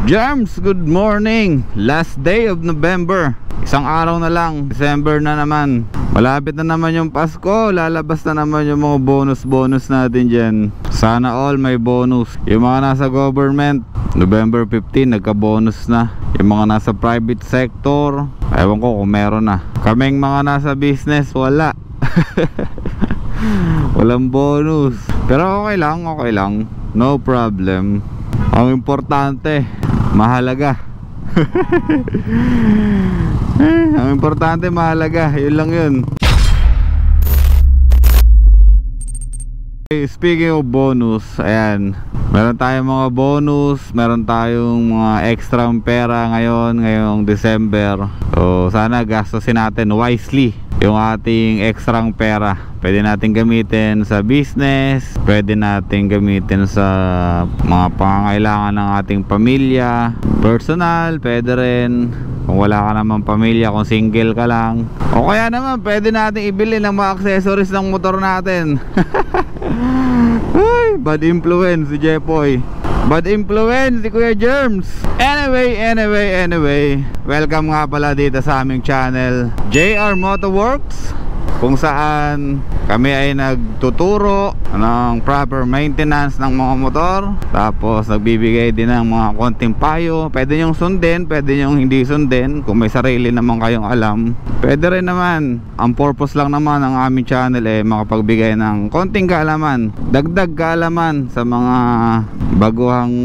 Germs, good morning. Last day of November. Isang araw na lang, December na naman. Malapit na naman yung Pasko. Lalabas na naman yung mga bonus natin dyan. Sana all may bonus. Yung mga nasa government, November 15 nagka-bonus na. Yung mga nasa private sector, ewan ko kung meron na. Kaming mga nasa business, wala. Walang bonus. Pero okay lang. No problem. Ang importante, mahalaga. Ang importante, mahalaga. Yun lang yun. Speaking of bonus, ayan, meron tayong mga bonus, meron tayong mga extra pera ngayong December. So sana gastusin natin wisely yung ating extra pera. Pwede natin gamitin sa business, pwede natin gamitin sa mga pangangailangan ng ating pamilya, personal, pwede rin. Kung wala ka naman pamilya, kung single ka lang, o kaya naman pwede natin ibili ng mga accessories ng motor natin. Ay, bad influence si Jepoy. Bad influence si Kuya Germs. Anyway, welcome nga pala dito sa aming channel, JR Motoworks, kung saan kami ay nagtuturo ng proper maintenance ng mga motor. Tapos nagbibigay din ng mga konting payo. Pwede nyong sundin, pwede nyong hindi sundin. Kung may sarili naman kayong alam, pwede rin naman. Ang purpose lang naman ng aming channel ay makapagbigay ng konting kaalaman, dagdag kaalaman sa mga baguhang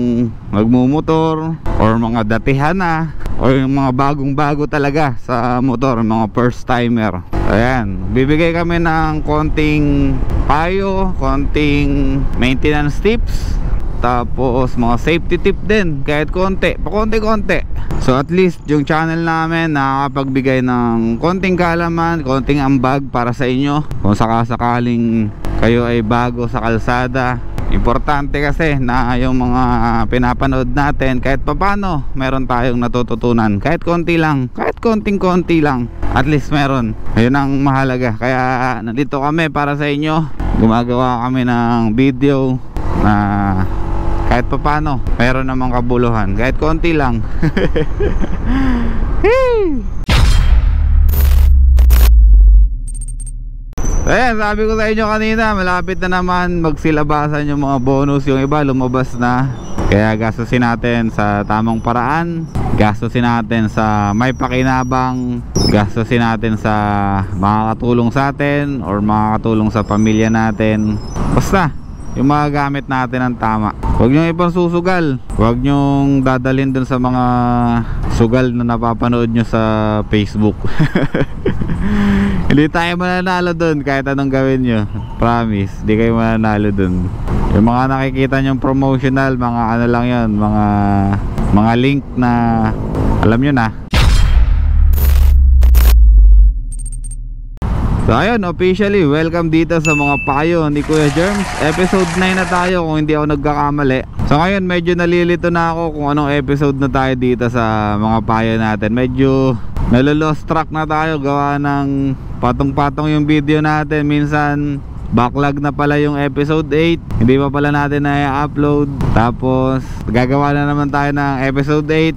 nagmumotor, or mga datihan na, o yung mga bagong-bago talaga sa motor, mga first timer. Ayan, bibigay kami ng konting payo, konting maintenance tips, tapos mga safety tip din, kahit konti, pakonti-konti. So at least yung channel namin nakakapagbigay ng konting kaalaman, konting ambag para sa inyo kung sakasakaling kayo ay bago sa kalsada. Importante kasi na yung mga pinapanood natin, kahit papano meron tayong natututunan, kahit konti lang, kahit konting-konti lang, at least meron. Ayun ang mahalaga. Kaya nandito kami para sa inyo. Gumagawa kami ng video na kahit papano meron namang kabuluhan, kahit konti lang. Ayan, sabi ko sa inyo kanina, malapit na naman magsilabasan yung mga bonus. Yung iba lumabas na. Kaya gastusin natin sa tamang paraan, gastusin natin sa may pakinabang, gastusin natin sa makakatulong sa atin or makakatulong sa pamilya natin. Basta yung mga gamit natin ng tama. Huwag nyo ipang susugal. Huwag nyong dadalhin dun sa mga sugal na napapanood nyo sa Facebook. Hindi tayo mananalo dun kahit anong gawin nyo. Promise, hindi kayo mananalo dun. Yung mga nakikita nyong promotional, mga ano lang yun, mga link na alam nyo na. So ayun, officially welcome dito sa mga payo ni Kuya Germs. Episode 9 na tayo kung hindi ako nagkakamali. So ngayon medyo nalilito na ako kung anong episode na tayo dito sa mga payo natin. Medyo nalolost track na tayo, gawa ng patong-patong yung video natin. Minsan backlog na pala yung episode 8, hindi pa pala natin na-upload. Tapos gagawa na naman tayo ng episode 8.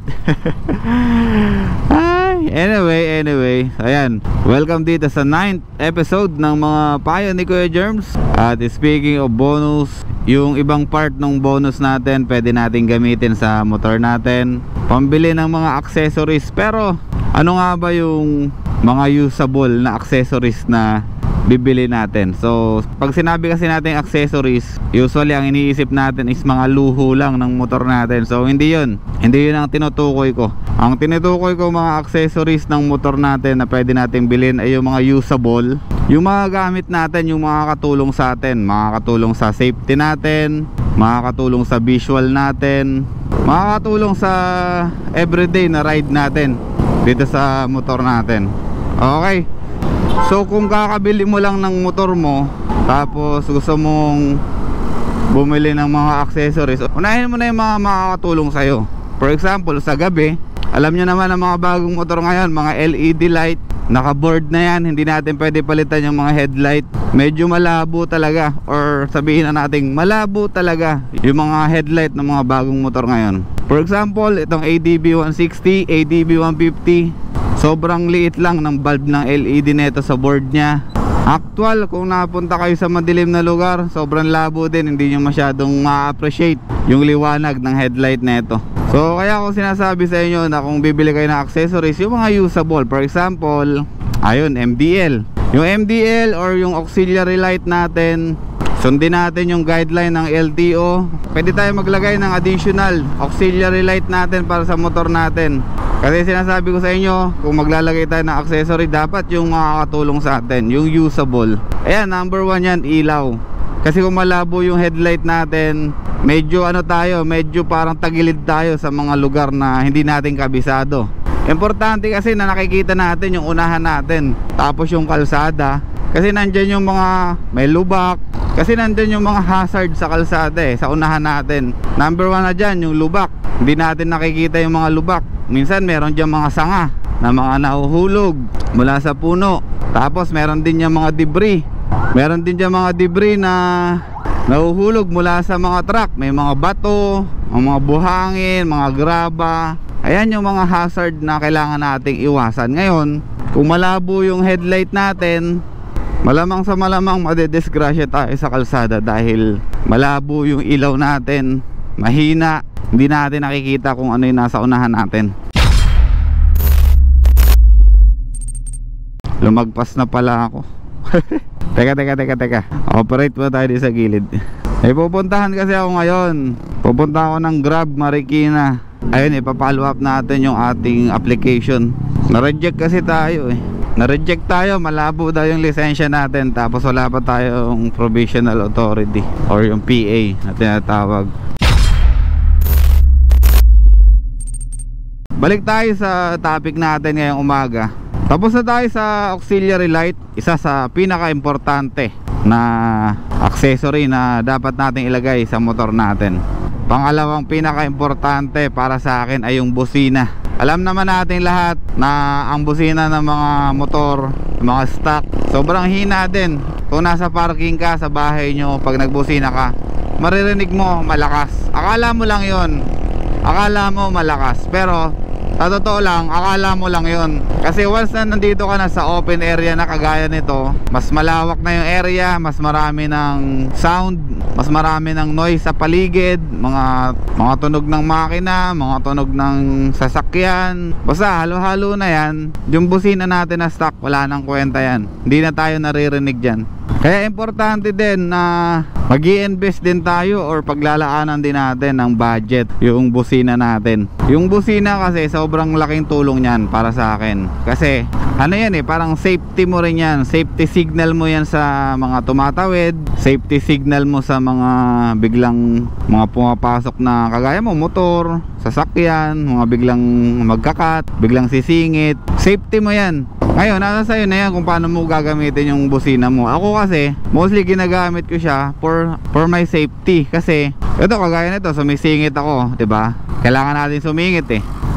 Anyway, ayan, welcome dito sa 9th episode ng mga payo ni Kuya Germs. At speaking of bonus, yung ibang part ng bonus natin pwede natin gamitin sa motor natin, pambili ng mga accessories. Pero ano nga ba yung mga usable na accessories na bibili natin? So pag sinabi kasi natin accessories, usually ang iniisip natin is mga luho lang ng motor natin. So hindi yun ang tinutukoy ko. Ang tinutukoy ko mga accessories ng motor natin na pwede natin bilhin ay yung mga usable, yung mga gamit natin, yung makakatulong sa atin, makakatulong sa safety natin, makakatulong sa visual natin, makakatulong sa everyday na ride natin dito sa motor natin. Okay, so kung kakabili mo lang ng motor mo, tapos gusto mong bumili ng mga accessories, unahin mo na yung mga makakatulong sa'yo. For example, sa gabi, alam nyo naman ang mga bagong motor ngayon, mga LED light, naka-board na yan, hindi natin pwede palitan yung mga headlight. Medyo malabo talaga, or sabihin na natin malabo talaga yung mga headlight ng mga bagong motor ngayon. For example, itong ADB 160, ADB 150, sobrang liit lang ng bulb ng LED neto sa board nya. Actual, kung napunta kayo sa madilim na lugar, sobrang labo din, hindi nyo masyadong ma-appreciate yung liwanag ng headlight neto. So kaya ako sinasabi sa inyo na kung bibili kayo ng accessories, yung mga usable, for example, ayun, MDL. Yung MDL or yung auxiliary light natin, sundin natin yung guideline ng LTO. Pwede tayo maglagay ng additional auxiliary light natin para sa motor natin. Kasi sinasabi ko sa inyo, kung maglalagay tayo ng accessory, dapat yung makakatulong sa atin, yung usable. Ayan, number 1 yan, ilaw. Kasi kung malabo yung headlight natin, medyo medyo parang tagilid tayo sa mga lugar na hindi natin kabisado. Importante kasi na nakikita natin yung unahan natin, tapos yung kalsada. Kasi nandyan yung mga may lubak, kasi nandyan yung mga hazard sa kalsada sa unahan natin. Number 1 na dyan, yung lubak. Hindi natin nakikita yung mga lubak. Minsan meron dyan mga sanga na mga nahuhulog mula sa puno. Tapos meron din yung mga debris. Meron din dyan mga debris na nahuhulog mula sa mga truck. May mga bato, mga buhangin, mga graba. Ayan yung mga hazard na kailangan nating iwasan. Ngayon, kung malabo yung headlight natin, malamang sa malamang madedisgrasya tayo sa kalsada dahil malabo yung ilaw natin, mahina, hindi natin nakikita kung ano yung nasa unahan natin. Lumagpas na pala ako. Teka. Operate mo tayo sa gilid. May pupuntahan kasi ako ngayon. Pupunta ako ng Grab Marikina. Ayun, ipapollow up natin yung ating application. Na-reject kasi tayo Na-reject tayo, malabo daw yung lisensya natin. Tapos wala pa tayong provisional authority or yung PA na tinatawag. Balik tayo sa topic natin ngayong umaga. Tapos na tayo sa auxiliary light. Isa sa pinaka-importante na accessory na dapat nating ilagay sa motor natin. Pangalawang pinaka-importante para sa akin ay yung busina. Alam naman natin lahat na ang busina ng mga motor, mga stock, sobrang hina din. Kung nasa parking ka sa bahay nyo, pag nagbusina ka, maririnig mo malakas. Akala mo lang yon, akala mo malakas, pero sa totoo lang, akala mo lang yon. Kasi once na nandito ka na sa open area na kagaya nito, mas malawak na yung area, mas marami ng sound, mas marami ng noise sa paligid, mga tunog ng makina, mga tunog ng sasakyan. Basta halo-halo na yan. Yung busina natin na stock, wala nang kwenta yan. Hindi na tayo naririnig dyan. Kaya importante din na mag-i-invest din tayo or paglalaanan din natin ng budget yung busina natin. Yung busina kasi sobrang laking tulong yan para sa akin. Kasi ano yan parang safety mo rin yan. Safety signal mo yan sa mga tumatawid, safety signal mo sa mga biglang mga pumapasok na kagaya mo, motor, sasakyan, mga biglang magkakat, biglang sisingit. Safety mo yan. Ngayon, nasa sa'yo na yan kung paano mo gagamitin yung busina mo. Ako kasi, mostly ginagamit ko siya for my safety. Kasi, ito kagaya nito, sumisingit ako, 'di ba? Kailangan natin sumingit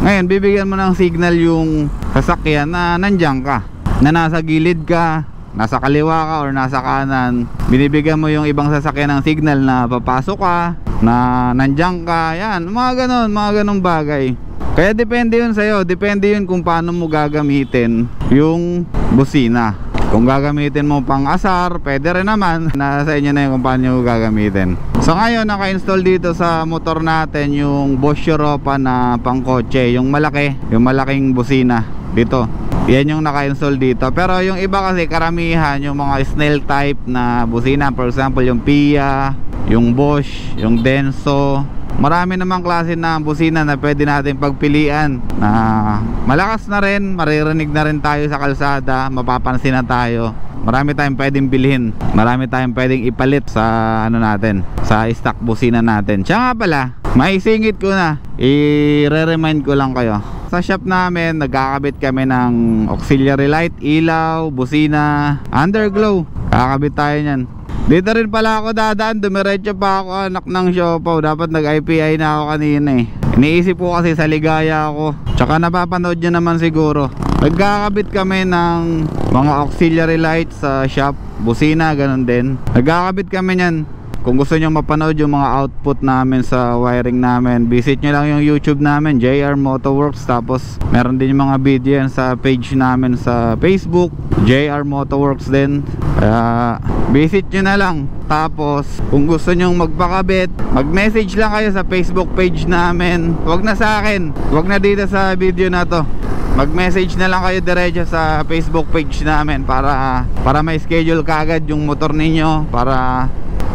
Ngayon, bibigyan mo ng signal yung sasakyan na nandiyan ka, na nasa gilid ka, nasa kaliwa ka or nasa kanan. Binibigyan mo yung ibang sasakyan ng signal na papasok ka, na nandiyan ka. Yan, mga ganun bagay. Kaya depende yun sa'yo. Depende yun kung paano mo gagamitin yung busina. Kung gagamitin mo pang asar, pwede rin naman. Nasa inyo na yun kung paano mo gagamitin. So ngayon, naka-install dito sa motor natin yung Bosch Europa na pang kotse. Yung malaki, yung malaking busina dito. Yan yung naka-install dito. Pero yung iba kasi karamihan, yung mga Snell type na busina. For example, yung Pia, yung Bosch, yung Denso. Marami namang klase na busina na pwede natin pagpilian na malakas na rin, maririnig na rin tayo sa kalsada, mapapansin na tayo. Marami tayong pwedeng bilhin, marami tayong pwedeng ipalit sa natin, sa stock busina natin. Siya nga pala, maisingit ko na, i-remind ko lang kayo. Sa shop namin, nagkakabit kami ng auxiliary light, ilaw, busina, underglow. Kakabit tayo nyan. Dito rin pala ako dadaan, dumiretso pa ako, anak ng siopaw. Dapat nag-IPI na ako kanina Iniisip ko kasi sa ligaya ako. Tsaka napapanood nyo naman siguro, nagkakabit kami ng mga auxiliary lights sa shop, busina, ganun din. Nagkakabit kami nyan. Kung gusto nyo mapanood yung mga output namin sa wiring namin, visit nyo lang yung YouTube namin, JR Motoworks. Tapos meron din yung mga video yan sa page namin sa Facebook, JR Motoworks din. Kaya visit nyo na lang. Tapos kung gusto nyo magpakabit, mag-message lang kayo sa Facebook page namin. Huwag na sa akin, huwag na dito sa video na to. Mag-message na lang kayo diretso sa Facebook page namin para may schedule kaagad yung motor ninyo, para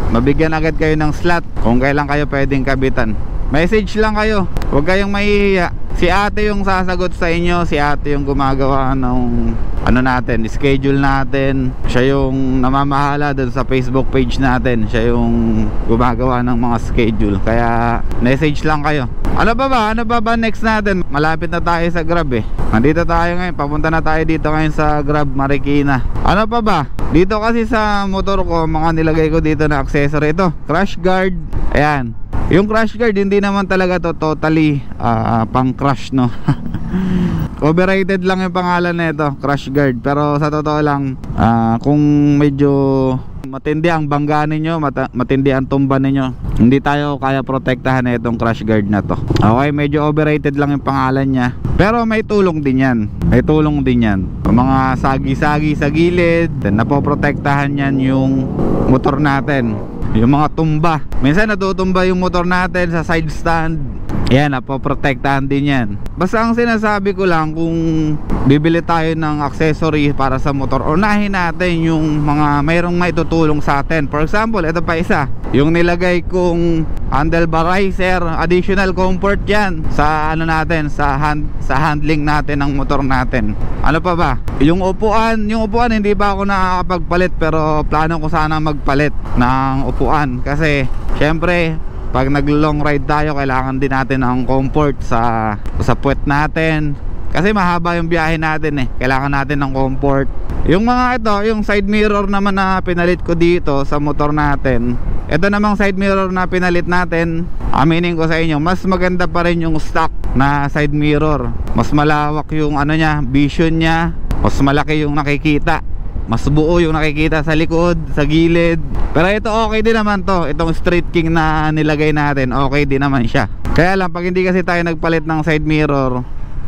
mabigyan agad kayo ng slot kung kailan kayo pwedeng kabitan. Message lang kayo, huwag kayong mahihiya. Si ate yung sasagot sa inyo, si ate yung gumagawa ng ano natin, schedule natin. Siya yung namamahala dun sa Facebook page natin, siya yung gumagawa ng mga schedule. Kaya message lang kayo. Ano ba next natin? Malapit na tayo sa Grab eh. Nandito tayo ngayon, papunta na tayo dito ngayon sa Grab Marikina. Ano pa ba? Dito kasi sa motor ko, mga nilagay ko dito na accessory. Ito, crash guard. Ayan. Yung crash guard, hindi naman talaga to totally pang crash, no? Overrated lang yung pangalan na ito, crash guard. Pero sa totoo lang, kung medyo matindi ang bangga ninyo, matindi ang tumba ninyo, hindi tayo kaya protektahan na itong crash guard na to. Okay, medyo overrated lang yung pangalan niya, pero may tulong din yan. May tulong din yan. Mga sagi-sagi sa gilid, napoprotektahan yan yung motor natin. Yung mga tumba, minsan natutumba yung motor natin sa side stand, yan, napoprotektahan din yan. Basta ang sinasabi ko lang, kung bibili tayo ng accessory para sa motor, unahin natin yung mga mayroong maitutulong sa atin. For example, ito pa isa, yung nilagay kong handlebar riser, additional comfort yan sa ano natin, sa handling natin ng motor natin. Ano pa ba? Yung upuan hindi pa ako nakakapagpalit, pero plano ko sana magpalit ng upuan kasi syempre pag nag-long ride tayo, kailangan din natin ng comfort sa puwet natin. Kasi mahaba yung biyahe natin eh. Kailangan natin ng comfort. Yung mga ito, yung side mirror naman na pinalit ko dito sa motor natin. Ito namang side mirror na pinalit natin, aminin ko sa inyo, mas maganda pa rin yung stock na side mirror. Mas malawak yung ano niya, vision niya. Mas malaki yung nakikita. Mas buo yung nakikita sa likod, sa gilid. Pero ito okay din naman to. Itong Street King na nilagay natin, okay din naman siya. Kaya lang, pag hindi kasi tayo nagpalit ng side mirror,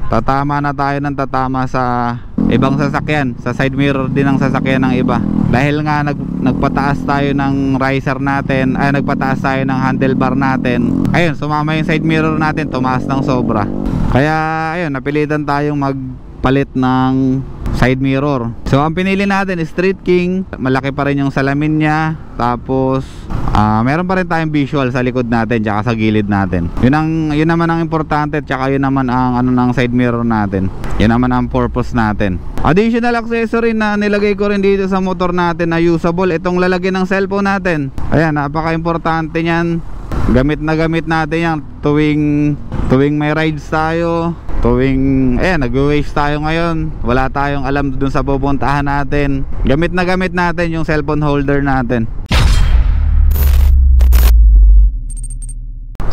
tatama na tayo ng tatama sa ibang sasakyan, sa side mirror din ng sasakyan ng iba. Dahil nga nagpataas tayo ng riser natin, ay nagpataas tayo ng handlebar natin. Ayun, sumama yung side mirror natin, tumaas ng sobra. Kaya ayun, napilitan tayong magpalit ng side mirror. So ang pinili natin is Street King. Malaki pa rin yung salamin niya. Tapos meron pa rin tayong visual sa likod natin tsaka sa gilid natin. Yun naman ang importante, tsaka yun naman ang ano ng side mirror natin. Yun naman ang purpose natin. Additional accessory na nilagay ko rin dito sa motor natin na usable, itong lalagyan ng cellphone natin. Ayan, napaka-importante niyan. Gamit na gamit natin yan tuwing may rides tayo. Nag-waste tayo ngayon, wala tayong alam dun sa pupuntahan natin, gamit na gamit natin yung cellphone holder natin.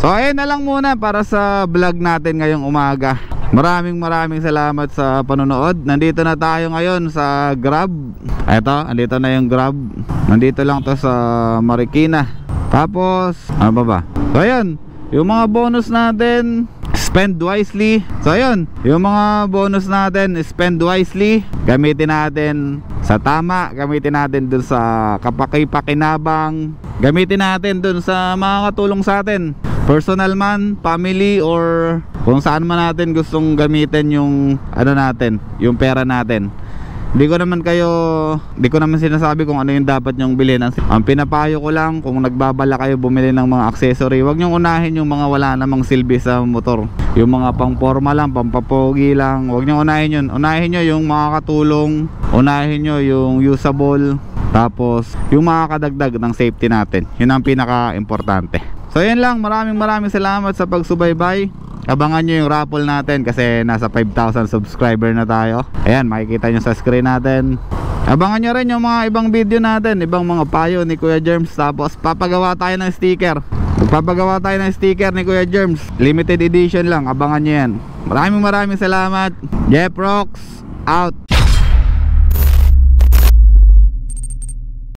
So ayun na lang muna para sa vlog natin ngayong umaga. Maraming salamat sa panonood. Nandito na tayo ngayon sa Grab. Eto, andito na yung Grab. Nandito lang to sa Marikina. Tapos ano ba? So ayun, yung mga bonus natin, spend wisely. So ayun, yung mga bonus natin, spend wisely. Gamitin natin sa tama, gamitin natin dun sa kapaki-pakinabang, gamitin natin dun sa mga katulong sa atin, personal man, family, or kung saan man natin gustong gamitin yung ano natin, yung pera natin. Hindi ko naman sinasabi kung ano yung dapat nyong bilhin. Ang pinapayo ko lang, kung nagbabala kayo bumili ng mga accessory, huwag nyong unahin yung mga wala namang silbi sa motor. Yung mga pang forma lang, pampapogi lang, huwag nyong unahin yun. Unahin nyo yung mga katulong, unahin nyo yung usable, tapos yung mga kadagdag ng safety natin. Yun ang pinaka-importante. So yun lang, maraming salamat sa pagsubaybay. Abangan nyo yung raffle natin kasi nasa 5,000 subscriber na tayo. Ayan, makikita nyo sa screen natin. Abangan nyo rin yung mga ibang video natin, ibang mga payo ni Kuya Germs. Tapos papagawa tayo ng sticker. Magpapagawa tayo ng sticker ni Kuya Germs. Limited edition lang, abangan nyo yan. Maraming salamat. Jeff Rocks out.